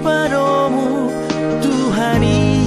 padamu Tuhani.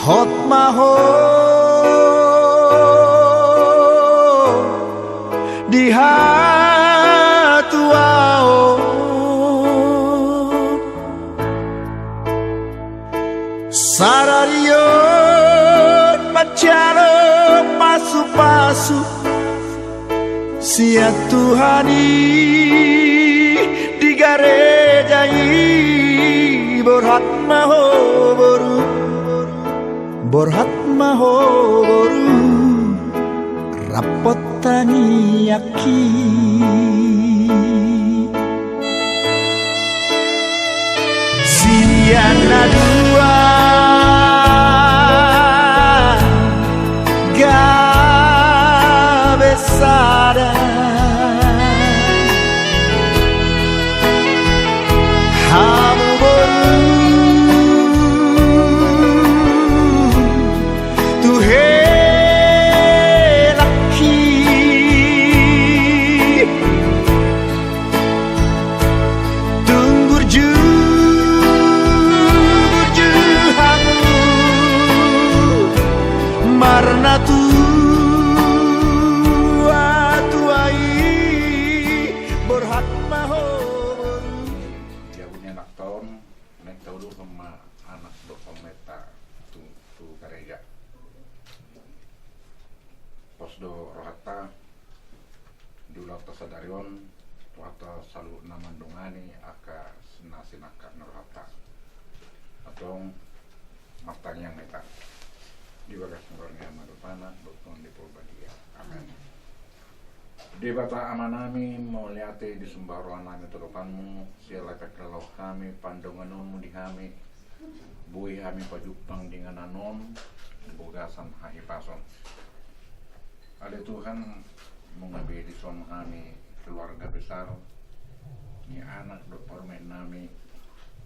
hot maho di hatuao sararion macaro pasu-pasu sia Tuhani di garejai borhat maho boru borhat maho boru rapotani aki siana dua gabesada hamu boru tuhe laki tunggur marna tua tuai berhak maho dia punya anak tahun naik tahu dulu sama anak dokter meta tu karega pos do rohata diulang tasadarion waktu selalu namandungani aka senasi nakak rohata atau matanya meta di bagas ngornya madupana dokter di Purbadia amin di bata amanami mau liate di sembaruan nami turupanmu siala kekelau kami pandonganmu di kami bui kami pajupang dengan anon bogasan hai pason ada Tuhan mengabe di som kami keluarga besar ni anak dokter nami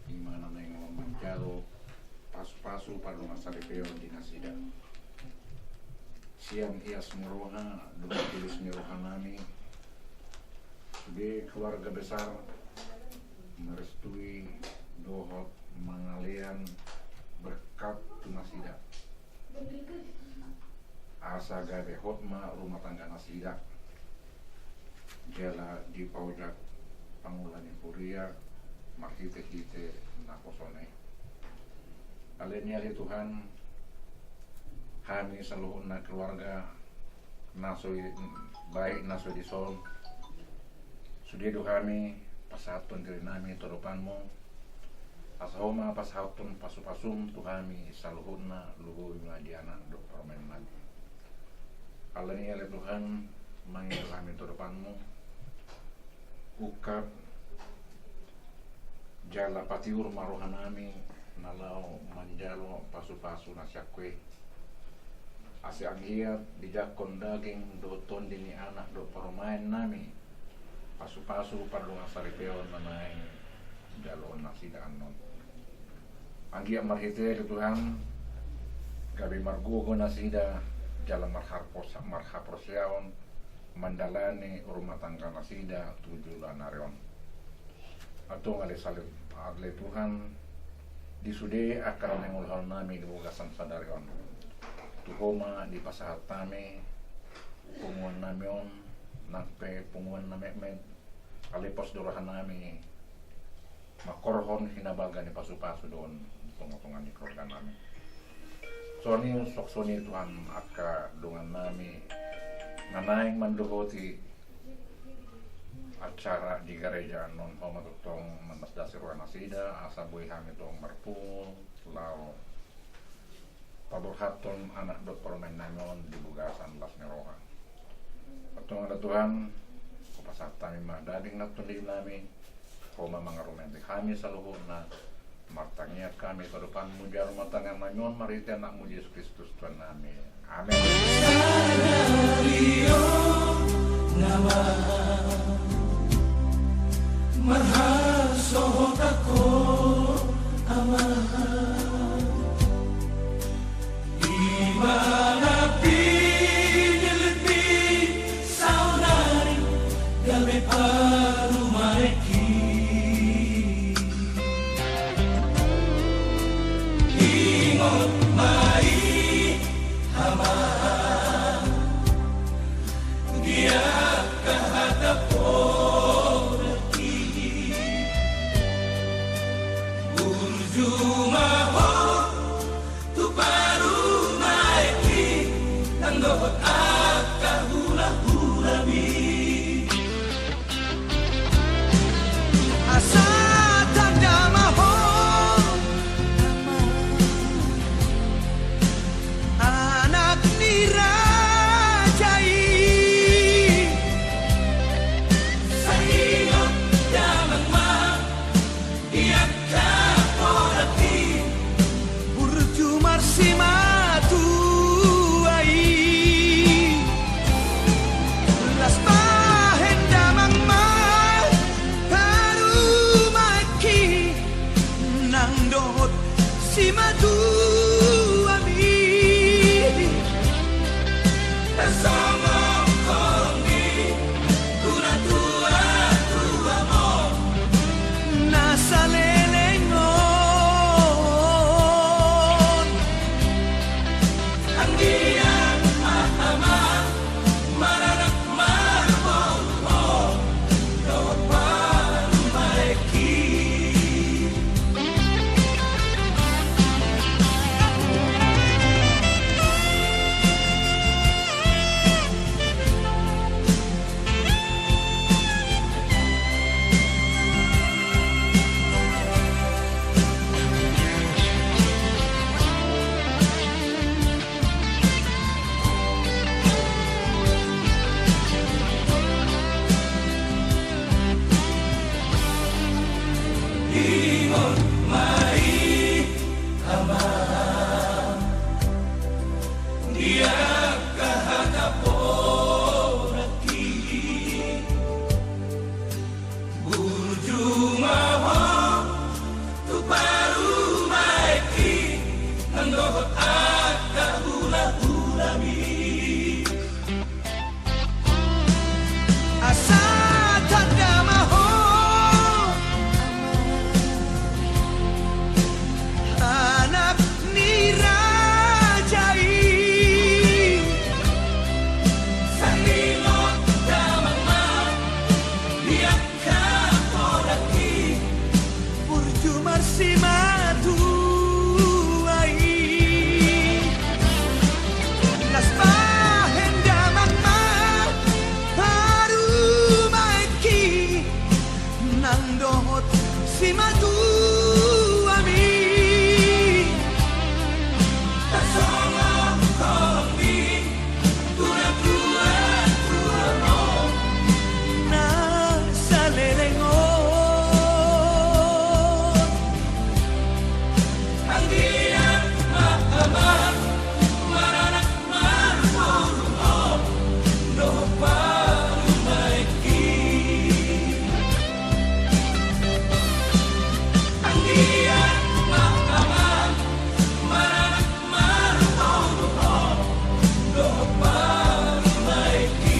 gimana neng menjalo pasu-pasu pada masa DPO di Nasida siang hias meroha dua tulis meroha nami sudah keluarga besar merestui dohot mangalian berkat tu Nasida asa gawe hotma rumah tangga Nasida jala di paujak pangulani puria makite-kite nakosone alenya di Tuhan kami selalu na keluarga naso baik naso di sol sudah do kami pasatun diri nami todopanmu asahoma pasatun pasu-pasum tu kami selalu na luhur ngadiana do permen lagi alenya di Tuhan manggil kami todopanmu ukap jala patiur marohanami nalau manjalo pasu-pasu nasyakwe ase anghiat dijakon daging do tondini anak do paromain nami pasu-pasu parlu ngasaripeo nanai jalo nasida anon anghiat marhite di Tuhan gabi margogo nasida jala marhaprosyaon mandalani rumah tangga nasida tujuh lanarion atau ngale salim adle Tuhan di sude akan mengulhal nami di bogasan sadarion tuhoma di pasahat tame punguan namion nakpe punguan namek kalipos durahan nami makorhon hinabaga ni pasu-pasu doon tungo-tungan di keluarga nami soni sok soni Tuhan aka dungan nami nganaing manduhoti acara di gereja non homa tutong manasdasi ruang nasida asa buih kami tong marpul lau paburhaton anak dot permain nanon di bugasan las ngeroha atong ada Tuhan kupasata mima daging natun nami homa mangarumente kami saluhur na martangnya kami ke depan mujar rumah tangga nanyon marite anakmu Yesus Kristus Tuhan nami amin marhasohotako amahan imana pinilpi saunari gabe paru maeki ingot mai hamahan dia kahadapo cima tuami Tasama kami Tura tua tua no Nasa lelengon Ang diyan maaman Maranak marunong No palumaiki Ang diyan maaman Maranak marunong No palumaiki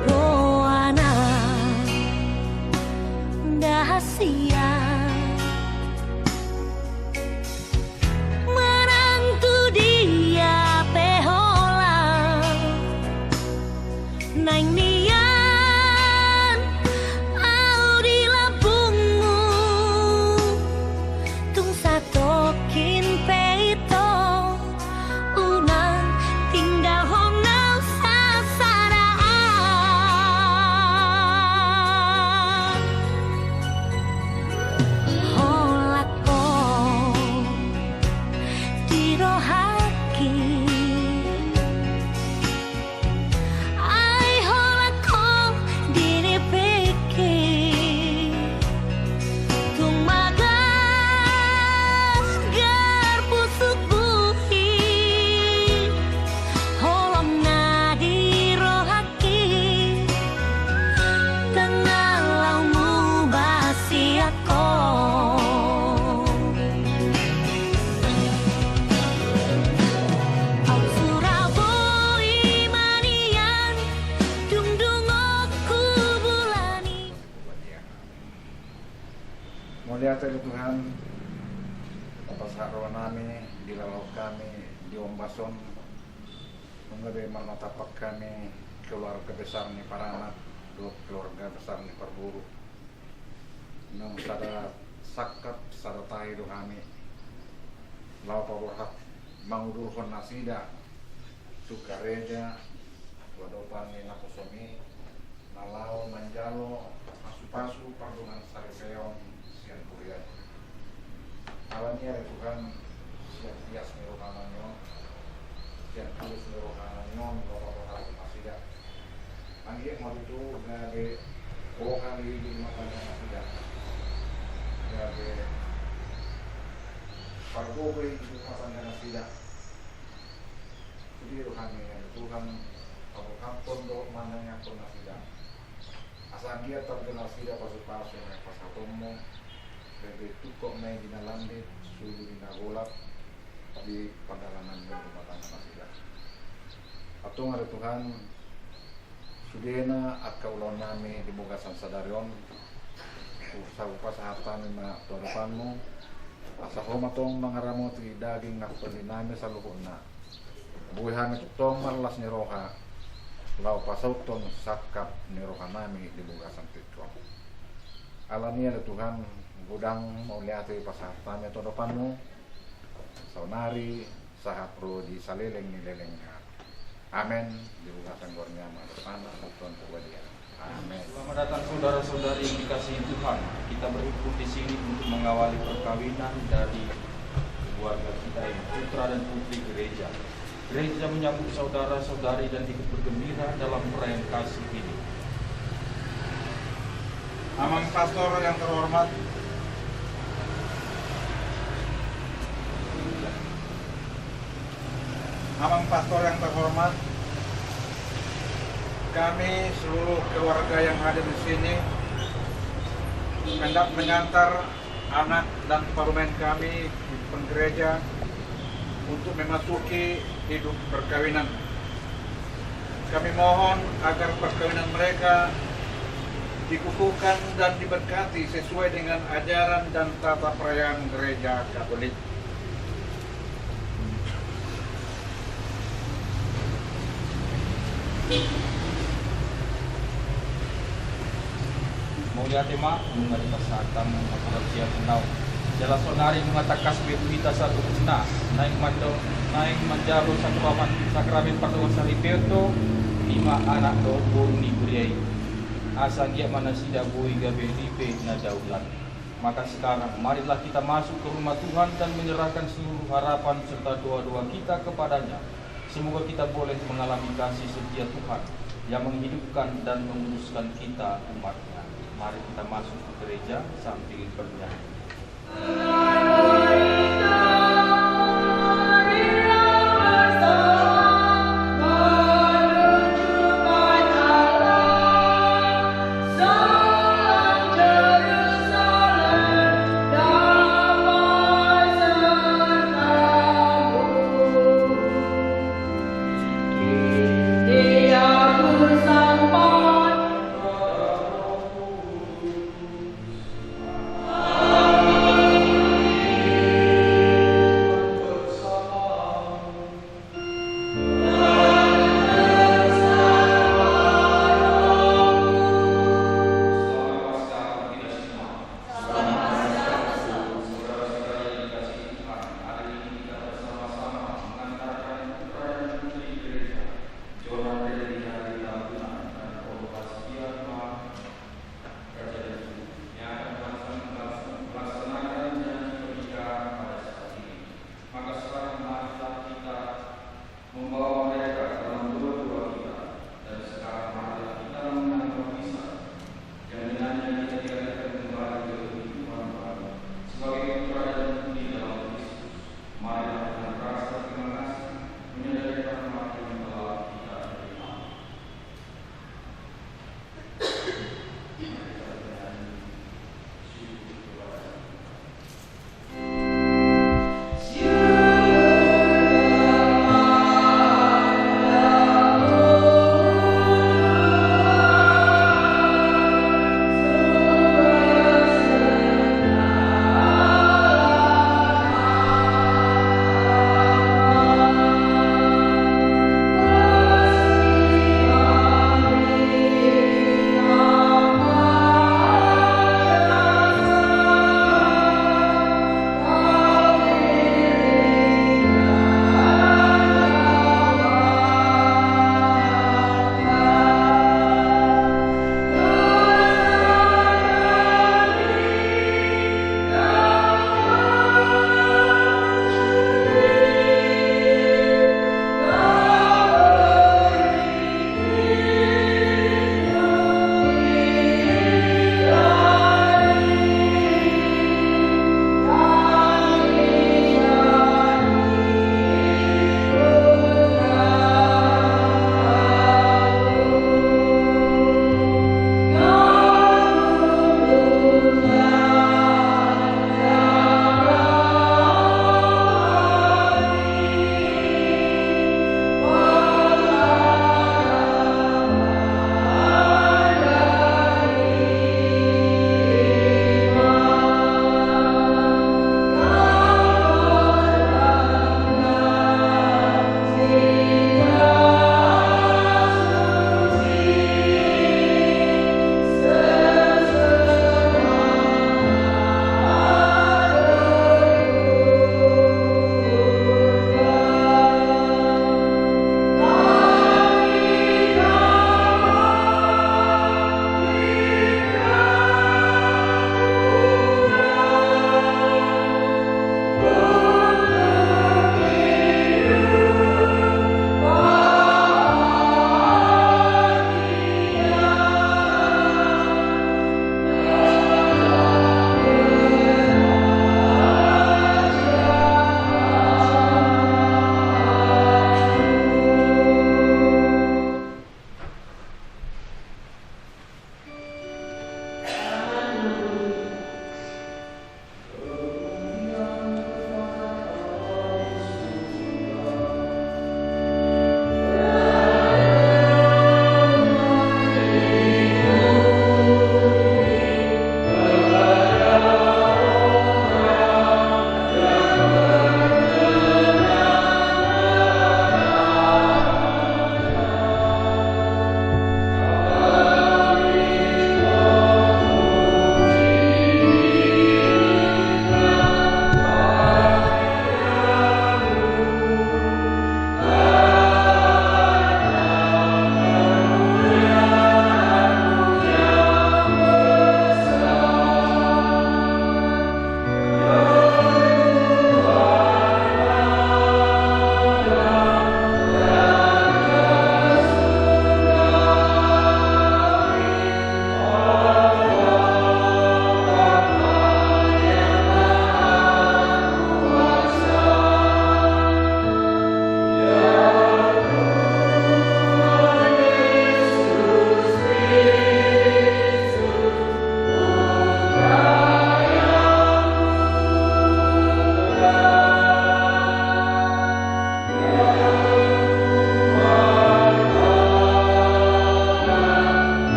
Goana Dahasia Menantu dia pehola Naing nian Au di Lampungmu Tung satokin peito Unang tinggal honau sasaraan Holako dirohaki Ai holako dinipiki Tumagas garpusuk buhi Holom na dirohaki Tengah laumu basi ako Au Suraboi manian Dungdungokku bulani Mulia dari Tuhan, atas haruan kami, di lalau kami, di ombason, mengenai mana tapak kami, keluarga besar ni para anak, dua keluarga besar ni perburu. Nung sada sakat, sada tahidu kami, lau pawarhak, mangudurhon nasida, sukareja, wadopan ni nakusomi, nalau manjalo, pasu-pasu, pardungan saripeon, sian kurian. Alani ya Tuhan, sian tias nirohananyo, sian tulus nirohananyo, nirohananyo nasida. Anggi mau itu gabe orang di matanya nasida. Gabe pargobe di matanya nasida. Jadi rohani ya Tuhan, kalau kampun do mananya pun nasida. Asal dia terkenal nasida pasu-pasu yang pas atomo. Bebe tukok main di nalambe, suhu di nagolak di pandalanan di rumah tangga nasida. Atong ada Tuhan, sudena at kaulaw nami di Bugasan Sadarion, sa upasahatan na tuarapan mo, asa ko matong mangaramo ti daging nakpalinami sa luhon na. Buhihan itong malas ni Roha, law pasauton sakap ni Roha nami di Bugasan Titron. Alam niya na Tuhan, gudang mauliati pasahatan ito depan mo, saunari, sahat pro di salileng ni leleng nga. Amen. Di Bugasan Gornya Madepana, Tuhan Kuwadian. Amen. Selamat datang saudara-saudari yang dikasihi Tuhan. Kita berhimpun di sini untuk mengawali perkawinan dari keluarga kita yang putra dan putri gereja. Gereja menyambut saudara-saudari dan ikut bergembira dalam perayaan kasih ini. Amang pastor yang terhormat, Amang pastor yang terhormat, kami seluruh keluarga yang ada di sini hendak mengantar anak dan parumen kami di gereja untuk memasuki hidup perkawinan. Kami mohon agar perkawinan mereka dikukuhkan dan diberkati sesuai dengan ajaran dan tata perayaan gereja Katolik. lihat tema mengenai pasatan mengakurasi kenau. Jala sonari mengatakan sebetulnya satu kena naik manjaro sakramen patungan saripeuto 5 anak do buruni beriai. Asal dia mana sida bui gabe lipe na daulat. Maka sekarang marilah kita masuk ke rumah Tuhan dan menyerahkan seluruh harapan serta doa-doa kita kepadanya. Semoga kita boleh mengalami kasih setia Tuhan yang menghidupkan dan menguruskan kita umatnya. Mari kita masuk ke gereja sambil bernyanyi. Sampai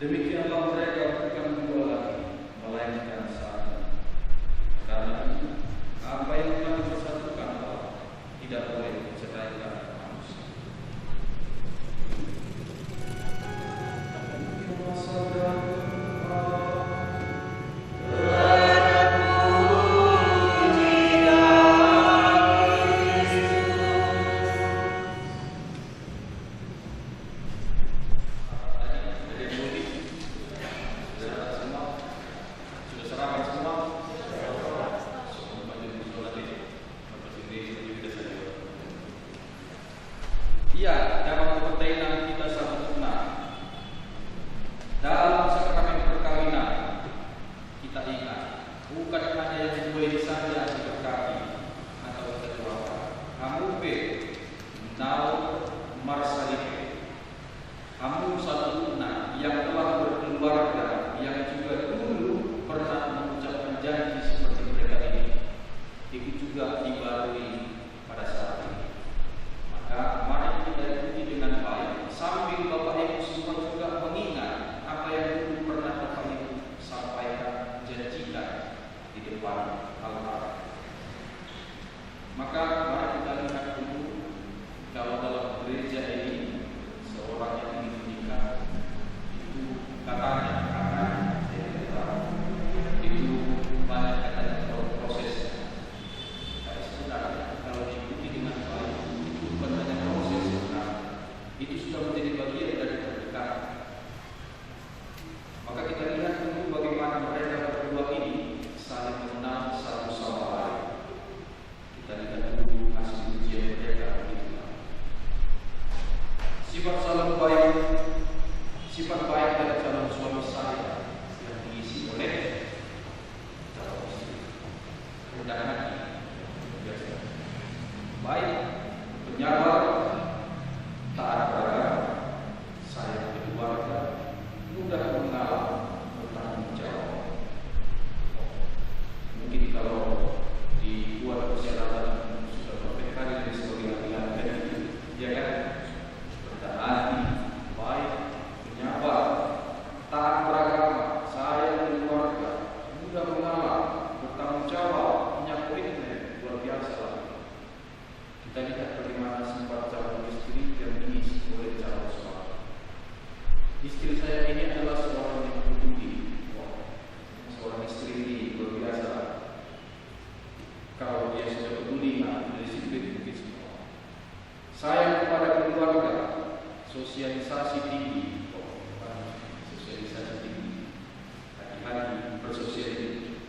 Demikianlah mereka bukan dua lagi, melainkan satu. Karena itu, apa yang telah dipersatukan Allah tidak boleh diceraikan manusia. Iya, dalam kepentingan kita sempurna. Dalam sakramen perkawinan, kita ingat, bukan hanya yang boleh saja diberkati atau kita doakan. Hamupe, nau, marsalipe. Hamu sempurna yang telah berkeluarga, yang juga dulu pernah mengucapkan janji seperti mereka ini. Itu juga dibarui pada saat ini. Maka mari kita ikuti dengan baik sambil Bapak Ibu semua juga mengingat apa yang dulu pernah Bapak Ibu sampaikan, janjikan di depan altar. Maka mari kita lihat dulu kalau dalam gereja ini seorang yang ingin menikah itu katanya itu banyak katanya proses. Tapi sebenarnya kalau diikuti dengan baik bukan hanya proses itu sudah menjadi bagian dari pernikahan. Maka kita lihat dulu bagaimana mereka berdua ini saling mengenal satu sama lain. Kita lihat dulu hasil ujian mereka itu. Sifat baik dari calon suami saya yang diisi oleh calon istri. Rendah hati, baik, penyabar, taat beragama, sayang keluarga, mudah mengalah, bertanggung jawab. Mungkin kalau dibuat persyaratan sudah berkali-kali sebagai laki-laki, ya kan? Bertahan, baik, penyabar, taat beragama, sayang keluarga, mudah mengalah, bertanggung jawab, punya komitmen luar biasa. Kita lihat bagaimana sifat calon istri yang diisi oleh calon suami. Istri saya ini adalah seorang yang peduli. Seorang istri ini luar biasa. Kalau dia sudah peduli, disiplin mungkin semua. Sayang kepada keluarga, sosialisasi tinggi. Sosialisasi tinggi. Hati-hati bersosialisasi.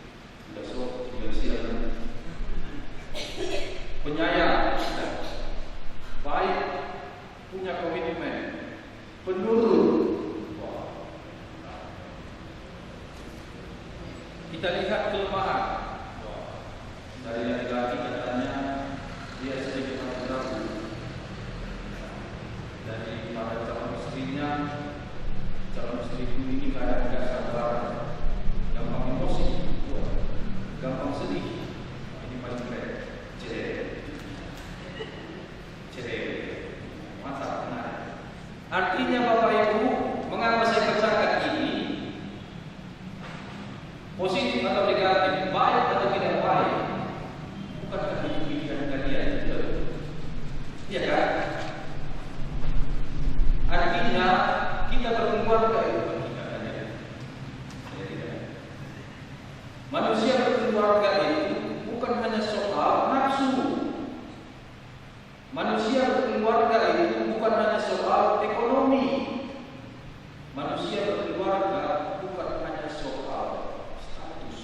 Besok sosialisasi. Penyayang, baik, punya komitmen, penurut. Kita lihat kelemahan dari laki-laki, katanya dia sedikit ragu. Dari para calon istrinya, calon istri ini kadang tidak sabar, gampang emosi, gampang sedih. Ini paling keren. Cerewet, mantap, benar. Artinya Bapak Ibu, mengapa saya bacakan ini? Positif atau negatif, baik atau tidak baik, bukankah itu pilihan kalian? Iya kan? Artinya kita berkeluarga itu pernikahannya. Manusia berkeluarga itu bukan hanya soal nafsu. Manusia berkeluarga itu bukan hanya soal ekonomi. Manusia berkeluarga bukan hanya soal status.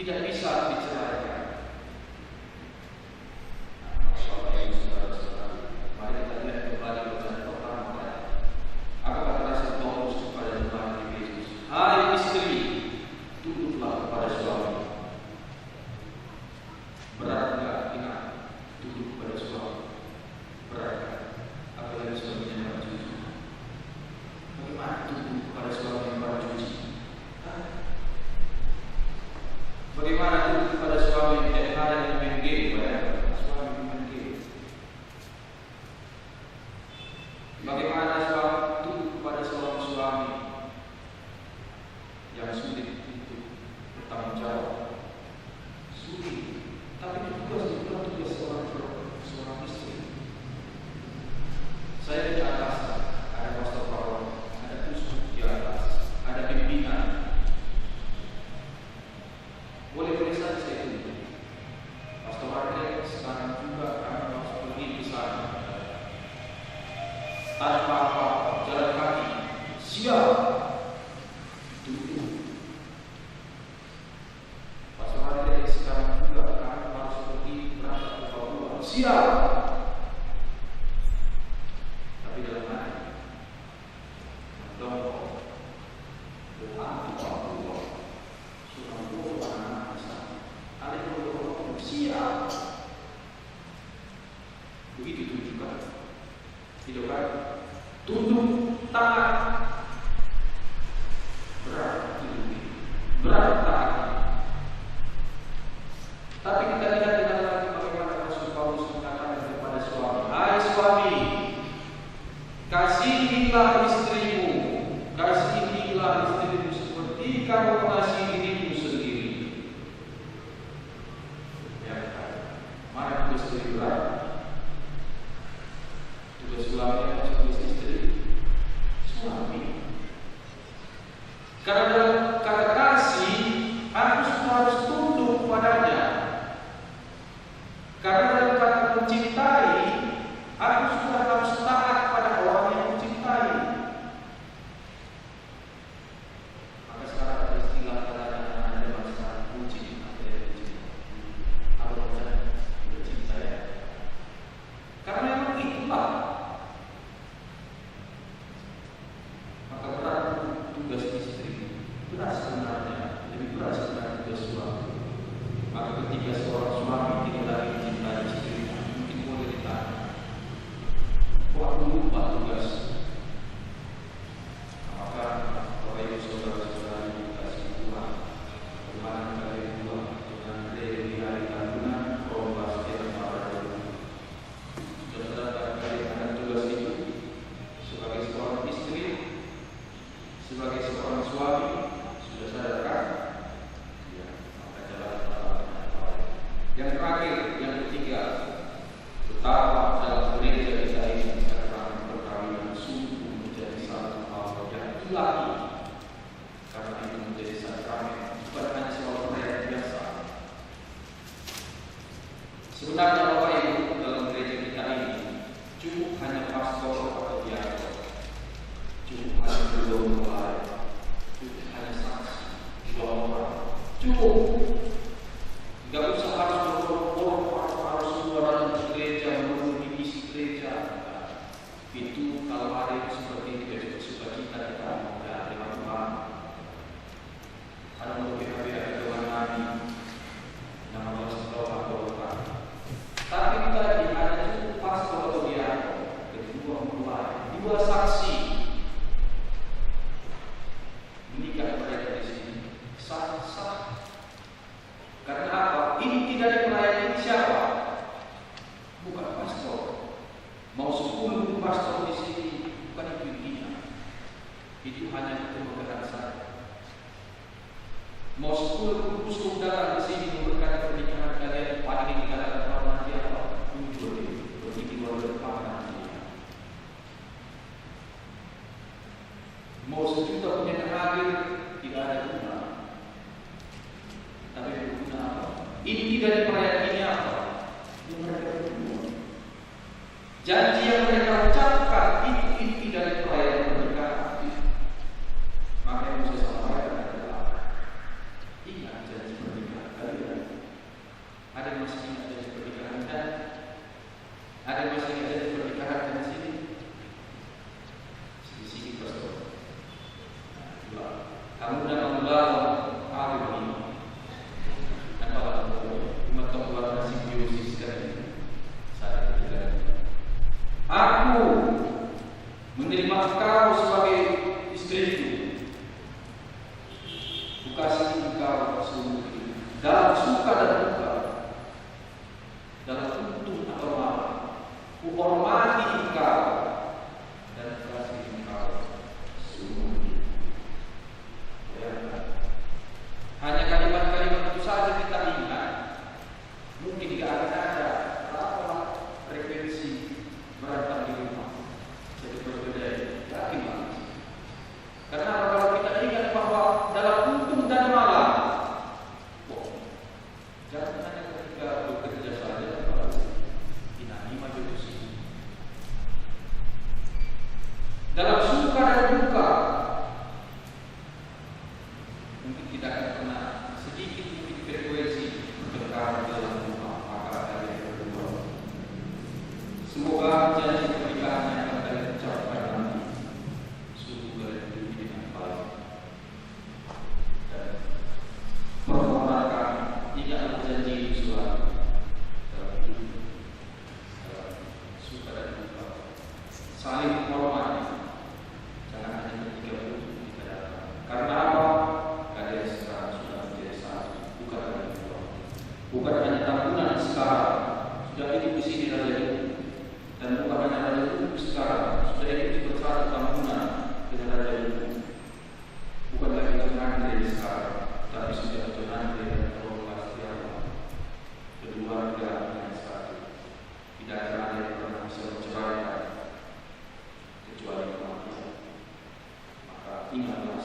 tidak bisa diceraikan. Mari kita lihat kembali bacaan pertama. Apa kata Rasul Paulus kepada jemaat di Efesus? Hai istri, tunduklah kepada suami. Berat enggak? Ingat, tunduk kepada suami. Berat enggak? Apalagi suaminya yang bercuci. Bagaimana tunduk kepada suami yang bercuci? Bagaimana tunduk kepada suami yang ada yang main game? Suami main game. Bagaimana suami tunduk kepada seorang suami yang sulit untuk bertanggung jawab? Sulit. Tapi itu tugas seorang istri. Saya di atas, ada pastor Paul, ada tusuk di atas, ada pimpinan. Boleh saja saya itu. Pastor Arne sekarang juga akan harus pergi di sana. Tanpa apa, jalan kaki, siap. Tunggu. Pastor Arne sekarang juga akan harus pergi berangkat ke Papua. Siap. Tapi dalam hati, mendongkok, doa di Papua, surah doa anak sana. Ada yang mendongkok, siap. Begitu tunjukkan. Tidak kan? Tunduk, taat. Berat hidup, berat taat. Tapi kita lihat dengan lagi bagaimana Rasul Paulus mengatakan kepada suami, hai suami, kasihilah istrimu, kasihilah istrimu seperti kamu mengasihi dirimu sendiri. Ya, mana tugas istri berat? Tugas suami atau tugas istri? Suami. Karena dalam kata kasih, aku harus tunduk padanya. Karena dalam kata mencintai, aku sudah harus taat pada orang yang mencintai. Maka sekarang ada istilah katanya ada masalah bucin, ada yang bucin. Apa maksudnya? Sudah cinta ya. Karena memang itulah. Maka berat tugas istri, berat sebenarnya, lebih berat sebenarnya tugas suami. Maka ketika seorang suami tidak lagi mencintai istrinya, mungkin boleh ditanya, kok aku lupa tugas? Apakah Bapak Ibu saudara-saudara yang dikasihi Tuhan, bagaimana kalian buat dengan di hari kandungan, Roma setiap para saudara kalian ada tugas itu sebagai seorang istri, sebagai seorang suami, sudah sadarkan? Ya, maka jalan. Yang terakhir, yang ketiga, betapa dalam gereja kita ini sekarang perkawinan sungguh menjadi satu hal yang ilahi. Karena itu menjadi sakrament, bukan hanya soal proyek biasa. Sebenarnya Bapak Ibu dalam gereja kita ini cukup hanya pastor atau diakon, cukup hanya kedua mempelai, cukup hanya saksi, 2 orang, cukup. Tidak usah harus berkorban, harus keluar dari gereja, menurut divisi gereja. Itu kalau ada yang seperti itu, jadi sukacita kita ya dilakukan. Ada berbeda-beda dengan Nabi, yang Allah setelah. Tapi kita ada cukup pastor atau diakon, kedua mempelai, 2 saksi. Menikah mereka di sini sah-sah. Karena apa? Inti dari pelayanan siapa? Bukan pastor. Mau 10 pastor di sini, bukan itu intinya. Itu hanya keberkatan saja. Mau 10 uskup darah di sini memberkati pernikahan kalian, pada yang dikatakan orang nanti apa? Begitu luar depan nanti. Mau 1 juta punya hadir, tidak ada guna. Tapi berguna apa? Inti dari perayaan ini apa? Yang mereka berdua. Janji yang mereka ucapkan itu inti dari perayaan pernikahan. Maka yang saya sampaikan adalah ingat janji pernikahan. Kamu dan Allah hari ini adalah umat keluarga simbiosis sekali. Saya tidak. Aku menerima kau sebagai istriku. Kukasihi engkau seumur hidup, dalam suka dan duka, dalam untung atau malam. Kuhormati engkau dan kasihi engkau seumur hidup. Hanya kalimat-kalimat itu saja kita ingat. Mungkin tidak akan ada berapa frekuensi berantem di rumah. Jadi berbeda, yakin banget. Karena kalau kita ingat bahwa dalam untung dan malam, jangan hanya ketika bekerja saja, tidak lima jurusi. Dalam suka dan duka, mungkin kita akan pernah sedikit mungkin frekuensi bertengkar dalam rumah, maka ada yang berdua. Semoga janji pernikahan yang akan kalian ucapkan nanti sungguh kalian hidup dengan baik dan menghormatkan tidak janji suatu dalam hidup, dalam suka dan duka, saling menghormati. Jangan hanya ketika butuh kita datang. Karena apa? Kalian sekarang sudah menjadi satu, bukan lagi dua. Bukan hanya tabungan sekarang, sudah hidup di sini raja itu. Dan bukan hanya raja itu sekarang, sudah hidup bersatu tabungan dengan raja itu. Bukan lagi Tuhan Andre sekarang, tapi sudah Tuhan Andre dan Allah Setiawan. Kedua yang satu. Tidak akan ada yang pernah bisa menceraikan kecuali kematian. Maka ingatlah